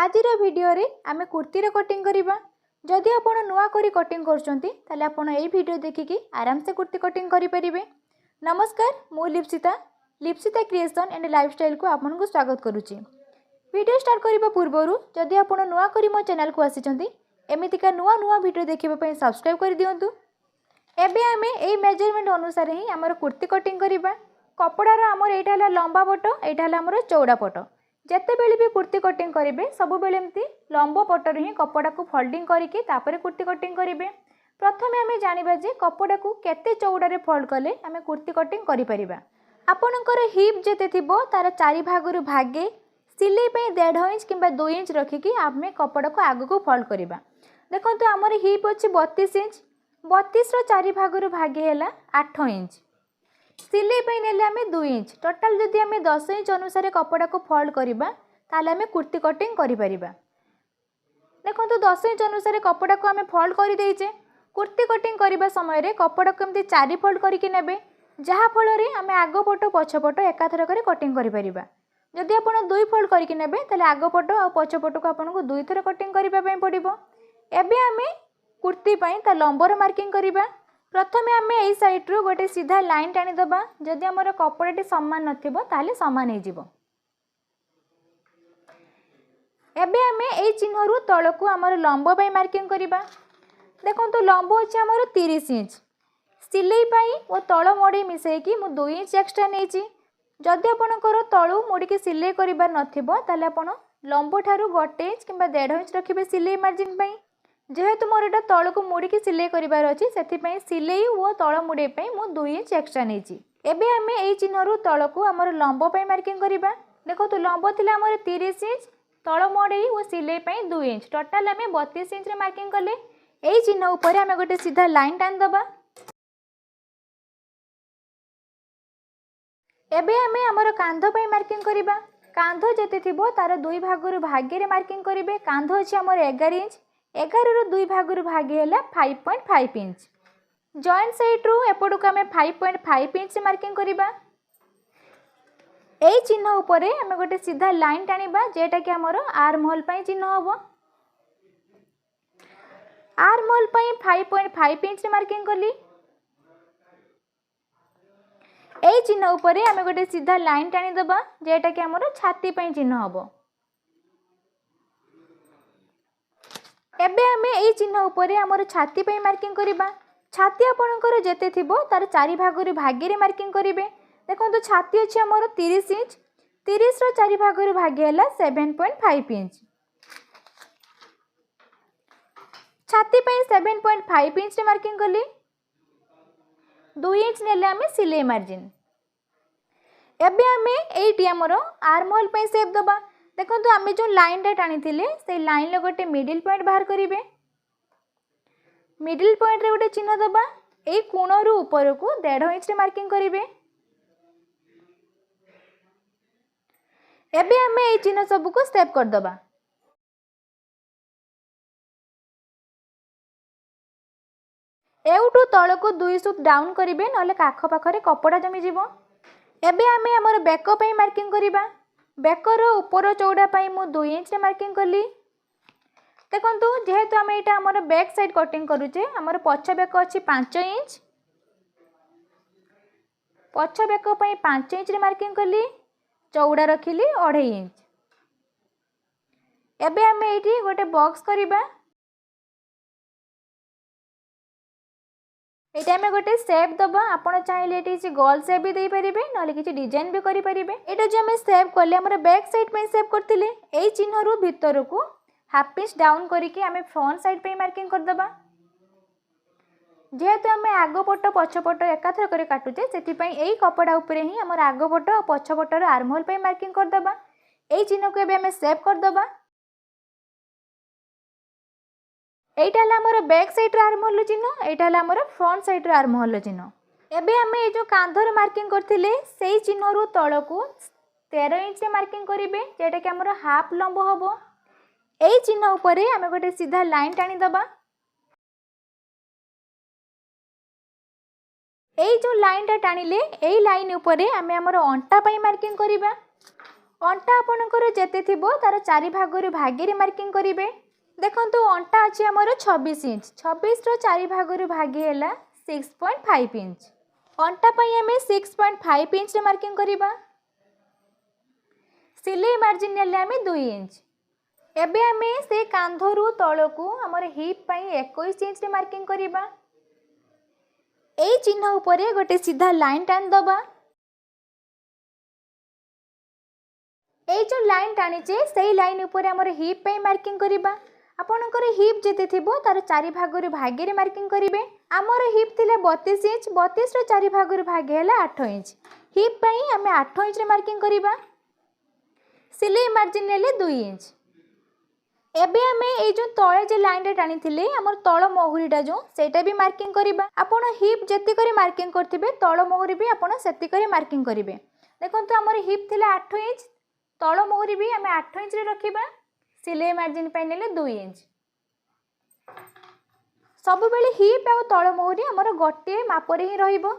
आजिर video रे आमे कुर्तीर cutting करिबा। जदि आपण नुआ करी कटिंग करछंती ताले आपण एई वीडियो देखिकी आराम से कुर्ती कटिंग करि परिबे। नमस्कार, मु लिप्सिता क्रिएशन एंड लाइफस्टाइल को आपन को स्वागत करूची। वीडियो स्टार्ट करिबा पूर्वरु जदि आपण नुआ करी मो चैनल को आसीचंती एमितिका नुआ नुआ वीडियो देखिबा पई सब्सक्राइब कर दियंतु। एबे आमे एई मेजरमेंट अनुसार ही हमर कुर्ती कटिंग करिबा। कपड़ा रा हमर एटा हला लंबा पट, एटा हला हमर चौड़ा पट। जिते बेले भी कुर्ती कटिंग करेंगे सब बेले एमती लंब पटर ही कपड़ा को फोल्डिंग करके तापर कुर्ती कटिंग करेंगे। प्रथमे आमे जानिबा जे कपड़ा को केते चौड़ारे फोल्ड कले आमे कुर्ती कटिंग करि परिबा। आपनकर हिप जेते थिबो तार चारि भागरु भागे सिलाई पे 1.5 इंच किंबा 2 इंच रखिकी आमे कपड़ा को आगु को फोल्ड करिबा। देखंतु हमर हिप अछि 32 इंच, 32 रो चारि भागरु भागे हैला 8 इंच। सिलाई पे नेले आमे 2 इंच। टोटल जदि आमे 10 इंच अनुसार कपड़ा को फोल्ड करिबा ताले आमे कुर्ती कटिंग करि परिबा। देखंतु 10 इंच अनुसार कपड़ा को आमे फोल्ड करि देइचे। कुर्ती कटिंग करिबा समय रे कपड़ा को एमती 4 फोल्ड करिके नेबे, जहा फल रे आमे आगो पटो पछ पटो एकाथर करे कटिंग करि परिबा। जदि आपण 2 फोल्ड करिके नेबे ताले आगो पटो आ पछ पटो को आपण को 2 थर कटिंग करिबा पई पड़िबो। एबे आमे कुर्ती पई ता लंबर मार्किंग करिबा। प्रथमे आमे एई साइड रो गोटे सीधा लाइन टाणी दबा। जदि हमर कपड़ाटी समान नथिबो ताले समान हे जिवो। एबे आमे एई चिन्ह रु तळकु हमर लंब पई मार्किंग करिबा। देखंतु लंब अछि हमर 30 इंच। सिलाई पई ओ तळ मोडी मिसै कि मु 2 इंच एक्स्ट्रा नेछि। जदि आपणकर तळु मोडी के सिलाई करिबार नथिबो ताले आपण लंब ठारू 1 इंच किंबा 1.5 इंच रखिबे सिलाई मार्जिन पई। जेहेतु मोर एटा तळ को मुड़ी की सिलाई करिबार अछि सेति पई सिलाई ओ तळ मुड़ी पई मु 2 इंच एक्स्ट्रा नेछि। एबे आमे एई चिन्ह रु तळ को हमर लंब पई मार्किंग करिबा। देखंतु लंब थिला हमर 30 इंच, तळ मोड़ी ओ सिलाई पई 2 इंच। टोटल आमे 32 इंच रे मार्किंग कले। एई चिन्ह ऊपर आमे गोटे सीधा लाइन टान दबा। एबे आमे हमर कांध पई मार्किंग करिबा। कांध जेते थिबो तार 2 भागरु भागे रे मार्किंग करिबे। कांध अछि हमर 11 इंच, 11 रो 2 भागरु भागे हैला 5.5 इंच। जॉइंट साइड रो एपडु को हमें 5.5 इंच मार्किंग करिबा। एई चिन्ह ऊपर हमें गोटे सीधा लाइन टाणीबा जेटा कि हमर आर्म होल पई चिन्ह होबो। आर्म होल पई 5.5 इंच मार्किंग कली। एई चिन्ह ऊपर हमें गोटे सीधा लाइन टाणी दबा जेटा कि हमर छाती पई चिन्ह होबो। एबे आमे एई चिन्ह ऊपर हमर छाती पई मार्किंग करिबा। छाती आपणकर जेते थिबो तार चारि भागरु भागे रे मार्किंग करिवे। देखंतु छाती अछि हमर 30 इंच, 30 रो चारि भागरु भागे हैला 7.5 इंच। छाती पई 7.5 इंच रे मार्किंग कली। 2 इंच नेले आमे सिलाई मार्जिन। एबे आमे एइटी हमर आर्म होल पई शेप दबा। देखंतु आमे जो लाइन टा टाणी थिले से लाइन ले गोटे मिडिल पॉइंट बाहर करिवे। मिडिल पॉइंट रे गोटे चिन्ह दबा। एई कोण रु ऊपर को 1.5 इंच रे मार्किंग करिवे। एबे आमे एई चिन्ह सब को स्टेप कर दबा। एउटू तळ को 2 सूप डाउन करिवे नले काख पाखरे कपड़ा जमी जिवो। एबे आमे हमर बैक पई मार्किंग करिबा। बेकर ऊपर चौड़ा पई मु 2 इंच रे मार्किंग कली। देखंतु जेहेतु आमे एटा हमर बैक साइड कटिंग करूचे हमर पछ बेक अछि 5 इंच। पछ बेक पई 5 इंच रे मार्किंग कली। चौड़ा रखिली 2.5 इंच। एबे आमे एठी गोटे बॉक्स करिबा। एटा में गोटे शेप दबा। आपण चाहिले एटी से गोल शेप भी दे परिबे नले किछि डिजाइन भी करि परिबे। एटा जे हमें शेप करले हमर बैक साइड पे शेप करथिले एई चिन्ह रु भीतर को हाफ इंच डाउन करिके हमें फ्रंट साइड पे मार्किंग कर दबा। जेहेतु हमें आगो पटो पछ पटो एकाथर करे काटुचे सेति पई एई कपड़ा ऊपर ही हमर आगो पटो और पछ पटो आर्म होल पे मार्किंग कर दबा। एई चिन्ह को एबे हमें शेप कर दबा। एटा हला हमर बैक साइड रे आर्म होल चिन्ह, एटा हला हमर फ्रंट साइड रे आर्म होल चिन्ह। एबे हमें ए जो कांधर मार्किंग करथिले सेई चिन्ह रु तळ को 13 इंच रे मार्किंग करिवे जेटा कि हमर हाफ लंब होबो। एई चिन्ह ऊपर हमें गोटे सीधा लाइन टाणी दबा। एई जो लाइन टा टाणीले एई लाइन ऊपर हमें हमर अंटा पई मार्किंग करिबा। अंटा आपणकर जेते थिबो तार 4 भागरु भागे मार्किंग करिवे। देखंतु अंटा अछि हमर 26 इंच, 26 रो 4 भागरु भागे हैला 6.5 इंच। अंटा पई हमें 6.5 इंच रे मार्किंग करिबा। सिलाई मार्जिन नेले हमें 2 इंच। एबे हमें से कांधरु तळकु हमर हिप पई 21 इंच रे मार्किंग करिबा। एई चिन्ह उपरे गोटे सीधा लाइन टान दबा। एई जो लाइन टाणीचे सेई लाइन उपरे हमर हिप पई मार्किंग करिबा। आपणकर हिप जेते थिबो तार 4 भागरु भागे रे मार्किंग करिवे। हमर हिप थिले 32 इंच, 32 रो 4 भागरु भागे हैला 8 इंच। हिप पई हमें 8 इंच रे मार्किंग करिबा। सिलाई मार्जिन नेले 2 इंच। एबे हमें एई जो तळे जे लाइन रे टाणी थिले हमर तळ मोहुरीटा जो सेटा भी मार्किंग करिबा। आपण हिप जेते करी मार्किंग करथिबे तळ मोहुरी भी आपण सेति करी मार्किंग करिवे। देखंतु हमर हिप थिले 8 इंच, तळ मोहुरी भी हमें 8 इंच रे रखिबा। सिलाई मार्जिन पई नेले 2 इंच। सब बेले हिप आ तळ मोहुरी हमर गोटे माप रे ही रहिबो।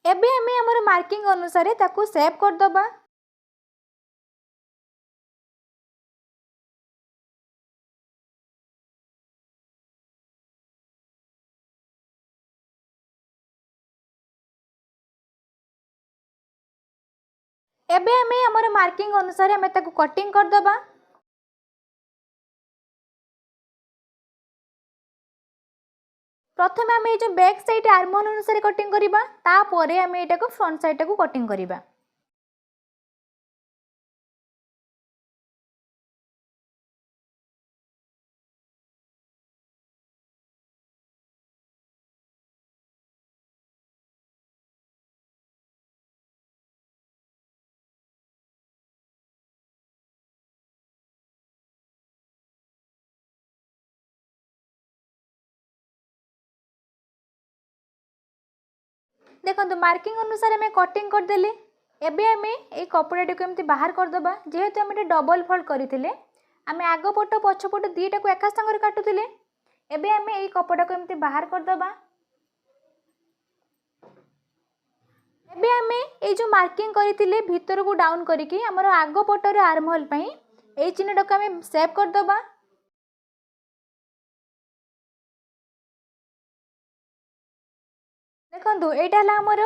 एबे हमें हमर मार्किंग अनुसार ताकू शेप कर दबा। एबे हमें हमर मार्किंग अनुसार हमें ताकू कटिंग कर दबा। प्रथम आम जो बैक साइड आर्महोल अनुसार कटिंग करिबा, तापरे आम एटा को फ्रंट साइड को कटिंग करिबा। देखो मार्किंग अनुसार आम कटिंग करदेले। एबे आम ये कपड़ा को एमती बाहर करदबा। जेहेतु आम डबल फोल्ड करते आम आग पट पछ पट दीटा को एका संगे काटुले। एबे आम ये कपड़ा को एमती बाहर करदबा। एबे आम ये जो मार्किंग करते भीतर को डाउन करके आमर आग पटर आर्महोल पई ए चिन्हटा को आम सेव करदबा। देखो यहाँ आमर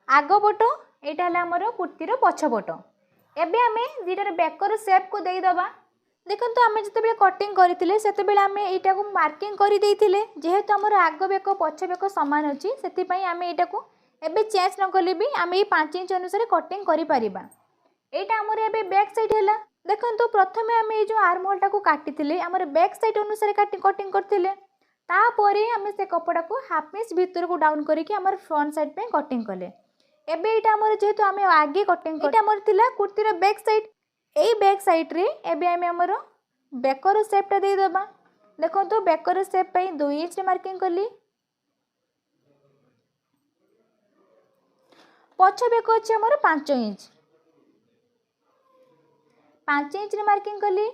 आग पट, यहाँ आमर कुर्तीर पछपट। एबे आम दुटार बेकर सेप को देदबा। देखो आम जिते कटिंग करते से आम यहाँ को मार्किंग कर जेहेतु आमर आग बेक पछ बेक सामान अच्छी से आम यहाँ को एबे चेंज न कले भी आम ये 5 इंच अनुसार कटिंग करिपरिबा। एटा आमर एबे बैक साइड है। देखो प्रथम आम ये जो आर्महोल को काटी आमर बैक साइड अनुसार कटिंग करते तापरे आम से कपड़ा को हाफ इंच भीतर को डाउन करके आमर फ्रंट साइड पे कटिंग कले। एबे एटा आमर जेहेतु आम आगे कटिंग एटा आमर थिला कुर्तीर बैक साइड। एई बैक साइड रे एबे आम आमर बेकर शेपटा दे दबा। देखो बेकर शेप पे 2 इंच रे मार्किंग कली। पछ बेक अच्छे आमर 5 इंच, 5 इंच रे मार्किंग कली।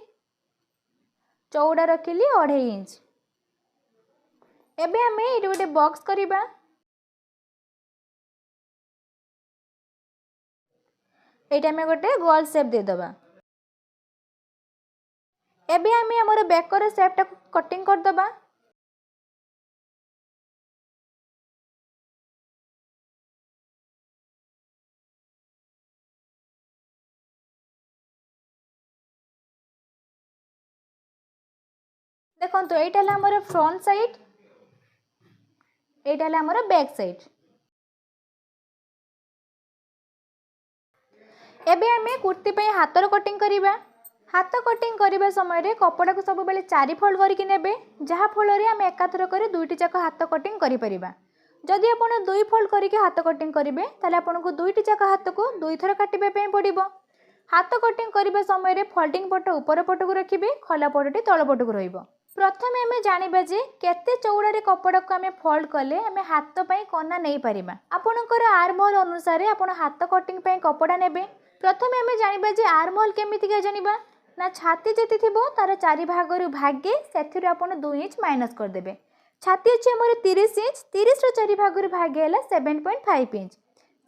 चौड़ा रखिली 2.5 इंच। एबे आम ये गोटे बॉक्स करिबा। एटा आम गोटे गोल शेप दे दबा। एबे आम आमर बेकर शेपटा कटिंग कर दबा। देखो यहाँ आमर फ्रंट साइड, यहाँ आमर बैक साइड। एबे आम कुर्ती पे हाथर कटिंग करिबा। हाथ कटिंग करने समय कपड़ा को सब बेले 4 फोल्ड करके नेबे, जहाँ फल आम एकाथर कर 2टी जाक हाथ कटिंग करिपरिबा। जदि आप 2 फोल्ड करके हाथ कटिंग करेंगे ताले आपको 2टी जाक हाथ को 2 थर काटिबे पड़िबो। हाथ कटिंग करने समय फोल्डिंग पट ऊपर पट को रखिए, खला पटटी तल पट को रहिबो। प्रथमे आम जानिबा जे केते चौड़ारे कपड़ा को आम फोल्ड कले आम हाथ पई कना नहीं पारिबा। आपणकर आर्महोल अनुसार आपण हाथ कटिंग पई कपड़ा नेबे। प्रथमे आम जानिबा जे आर्महोल केमितिका जानिबा ना छाती जेते थिबो तार 4 भागरु भागे सेथिरु आपण 2 इंच माइनस कर देबे। छाती अछि हमर 30 इंच, 30 रो 4 भागरु भागे हला 7.5 इंच।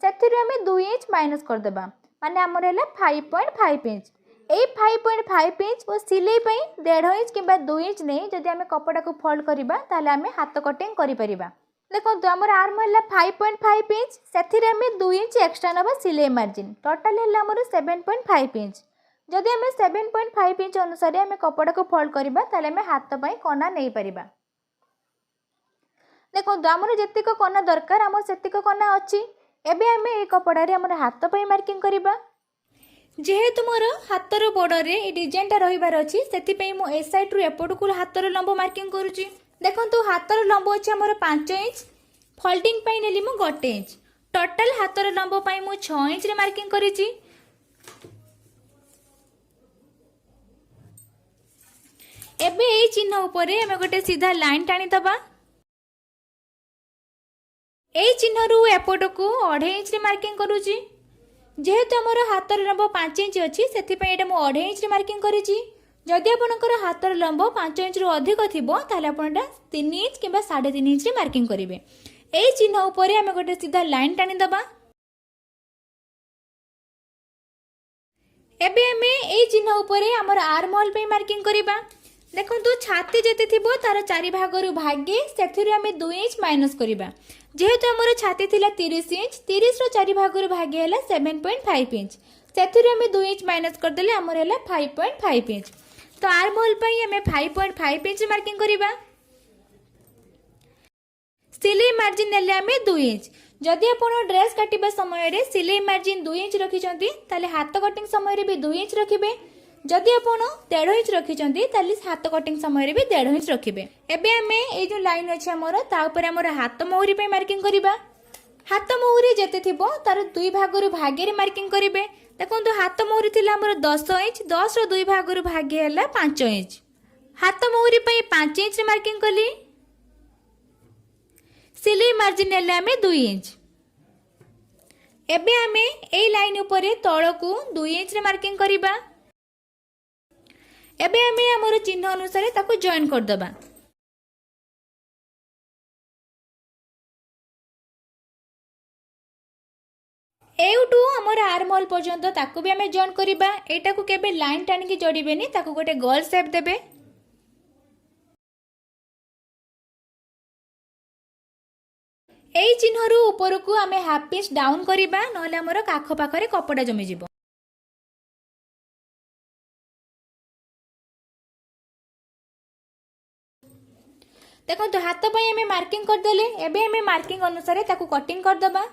सेथिरु आम 2 इंच माइनस कर देबा। माने आमर है 5.5 इंच। यही 5.5 इंच और सिलाई 1.5 इंच कि 2 इंच नहीं जदि आम कपड़ा को फोल्ड करवा ताले आम हाथ कटिंग करें। देखो आमर आर्म है 5.5 इंच से 2 इंच एक्सट्रा नवा सिलाई मार्जिन टोटाल है आमर 7.5 इंच। जदि आम 7.5 इंच अनुसार आम कपड़ा को फोल्ड करवा ताले आम हाथ पाई कना नहीं पारिबा। देखो आमर जेतिक कना दरकार आम सेतिक कना अच्छी। एबे आम ये कपड़ा आमर हाथ पाई मार्किंग करवा। जेहेतु मोर हाथर बॉर्डर रे डिजाइनटा रहिबार अछि सेति मु ए साइड रु एपट को हाथर लंब मार्किंग करूची। देखंतु हाथर लंब अछि हमर 5 इंच फोल्डिंग पई नेली मु 1 इंच टोटल हाथर लंब पई मु 6 इंच रे मार्किंग करिची। एबे ए चिन्ह ऊपर हम गोटे सीधा लाइन टाणी दबा। ए चिन्ह रु एपट को 2.5 इंच रे मार्किंग करूची। जेहेतु आमर हाथर लंब 5 इंच अच्छी से 2.5 इंच मार्किंग करिची। जदि आपणकर हाथर लंब 5 इंच रु अधिक थिबो ताले आपनटा 3 इंच किबा 3.5 इंच रे मार्किंग करिवे। एई चिन्ह ऊपर हम गोटे सीधा लाइन टाणी दबा। एबे हमें एई चिन्ह ऊपर हमर आर्म होल पे मार्किंग करिबा। देखंतु छाती जेते थिबो तार 4 भाग रु भागे सेथिरु हमें 2 इंच माइनस करिबा। जेहेतु आमर छाती थिला 30 इंच 30 रो 4 भाग रु भागे हला 7.5 इंच सेथिरु हमें 2 इंच माइनस कर देले हमर हला 5.5 इंच। तो आर्म होल पई हमें 5.5 इंच मार्किंग करिबा। सिलाई मार्जिन नेले हमें 2 इंच। जदि आपण ड्रेस काटिबा समय रे सिलाई मार्जिन 2 इंच रखिचंती ताले हाथ कटिंग समय रे भी 2 इंच रखिबे। जदि आपण 1.5 इंच रखिचंती ताले हाथ कटिंग समय रे भी 1.5 इंच रखिबे। एबे हमें ए जो लाइन अछि हमर ता ऊपर हमर हाथ मोहरी पे मार्किंग करिबा। हाथ मोहरी जेते थिबो तार 2 भाग रु भागे रे मार्किंग करिबे। देखंतु हाथ मोहरी थिला हमर 10 इंच 10 रो 2 भाग रु भागे हला 5 इंच। हाथ मोहरी पे 5 इंच रे मार्किंग कली। सिलाई मार्जिन नेले हमें 2 इंच। एबे हमें ए लाइन ऊपर तळकू 2 इंच रे मार्किंग करिबा। एबे हमें हमर चिन्ह अनुसार ताको जॉइन कर दबा। एउटू हमर आर्म होल पर्यंत ताको भी हमें जॉइन करिबा। एटा को केबे लाइन टाणी की जोड़िबेनी ताको गोटे गोल शेप देबे। एई चिन्ह रु ऊपर को हमें हाफ इंच डाउन करिबा नहले हमर काख पाखरे कपड़ा जमी जिवो। देखो तो हाथ पाई हमें मार्किंग कर देले। एबे हमें मार्किंग अनुसार ताको कटिंग कर दबा।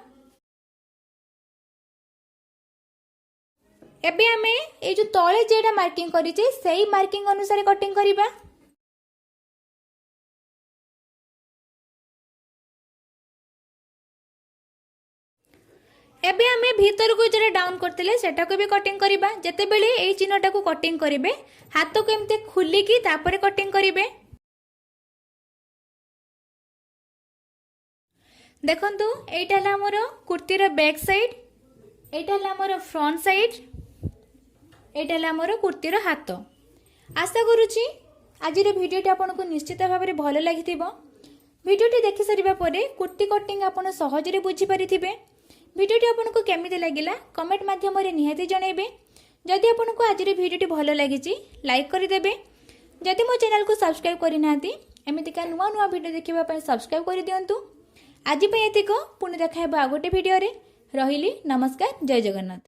एबे हमें ए जो तळे जेडा मार्किंग करिचे सेही मार्किंग अनुसार कटिंग करिबा। एबे हमें भीतर को जेडा डाउन करतेले सेटा को भी कटिंग करिबा। जते बेले ए चिन्हटा को कटिंग करिवे हाथ को एमते खुली की तापरे कटिंग करिवे। देखंतु एटा हला हमर कुर्ती रो बैक साइड एटा हला हमर फ्रंट साइड एटा हला हमर कुर्ती रो हाथ। आशा करूची आज रो वीडियोटी आपनको निश्चित भाव में भल लागिथिबो। वीडियोटी देखि सरिबा परे कुर्ती कटिंग आपण सहज रे बुझी परिथिबे। वीडियोटी आपनको केमिति लागिला कमेंट माध्यम रे निहाती जणाइबे। जदि आपनको आज रो वीडियोटी भल लागिची लाइक करि देबे। जदि मो चैनल को सब्सक्राइब करि नाहती एमितिका नुवा नुवा वीडियो देखिबा पय सब्सक्राइब करि दियंतु। आज पे एतिको पुणी देखा आ गोटे वीडियो रे। रहिली नमस्कार जय जगन्नाथ।